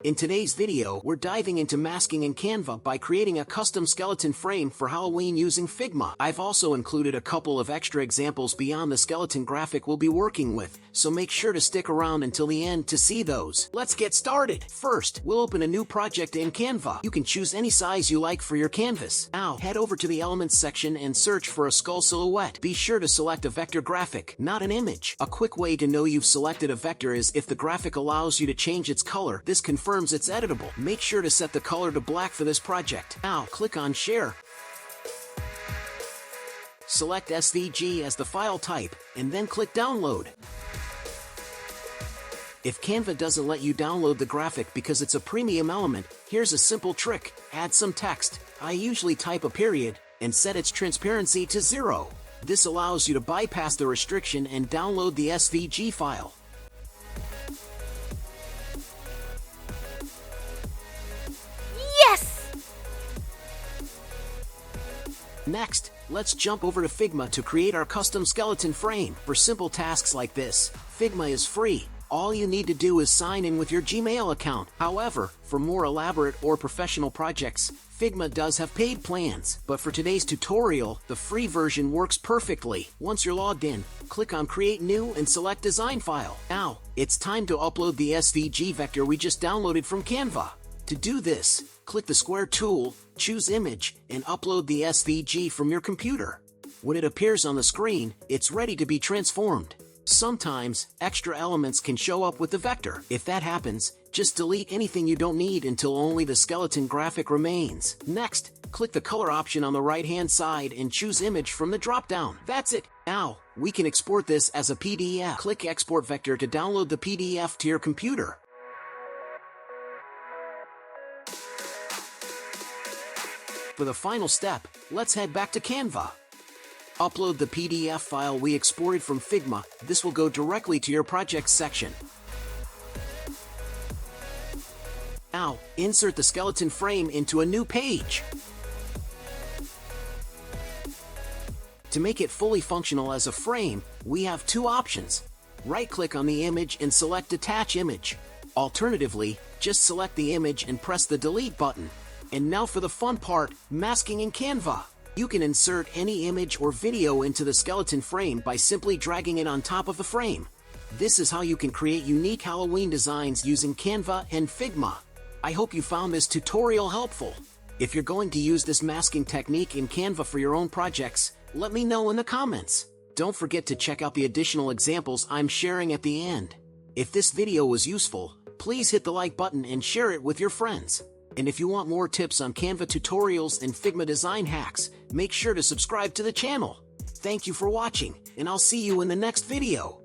In today's video, we're diving into masking in Canva by creating a custom skeleton frame for Halloween using Figma. I've also included a couple of extra examples beyond the skeleton graphic we'll be working with, so make sure to stick around until the end to see those. Let's get started. First, we'll open a new project in Canva. You can choose any size you like for your canvas. Now, head over to the Elements section and search for a skull silhouette. Be sure to select a vector graphic, not an image. A quick way to know you've selected a vector is if the graphic allows you to change its color. This confirms it's editable. Make sure to set the color to black for this project. Now, click on Share. Select SVG as the file type, and then click Download. If Canva doesn't let you download the graphic because it's a premium element, here's a simple trick. Add some text. I usually type a period, and set its transparency to 0. This allows you to bypass the restriction and download the SVG file. Next, let's jump over to Figma to create our custom skeleton frame. For simple tasks like this, Figma is free. All you need to do is sign in with your Gmail account. However, for more elaborate or professional projects, Figma does have paid plans. But for today's tutorial, the free version works perfectly. Once you're logged in, click on Create New and select Design File. Now, it's time to upload the SVG vector we just downloaded from Canva. To do this, click the square tool, choose Image, and upload the SVG from your computer. When it appears on the screen, it's ready to be transformed. Sometimes, extra elements can show up with the vector. If that happens, just delete anything you don't need until only the skeleton graphic remains. Next, click the color option on the right-hand side and choose Image from the drop-down. That's it! Now, we can export this as a PDF. Click Export Vector to download the PDF to your computer. For the final step, let's head back to Canva. Upload the PDF file we exported from Figma. This will go directly to your projects section. Now, insert the skeleton frame into a new page. To make it fully functional as a frame, we have two options. Right-click on the image and select Attach Image. Alternatively, just select the image and press the Delete button. And now for the fun part, masking in Canva. You can insert any image or video into the skeleton frame by simply dragging it on top of the frame. This is how you can create unique Halloween designs using Canva and Figma. I hope you found this tutorial helpful. If you're going to use this masking technique in Canva for your own projects, let me know in the comments. Don't forget to check out the additional examples I'm sharing at the end. If this video was useful, please hit the like button and share it with your friends. And if you want more tips on Canva tutorials and Figma design hacks, make sure to subscribe to the channel. Thank you for watching, and I'll see you in the next video.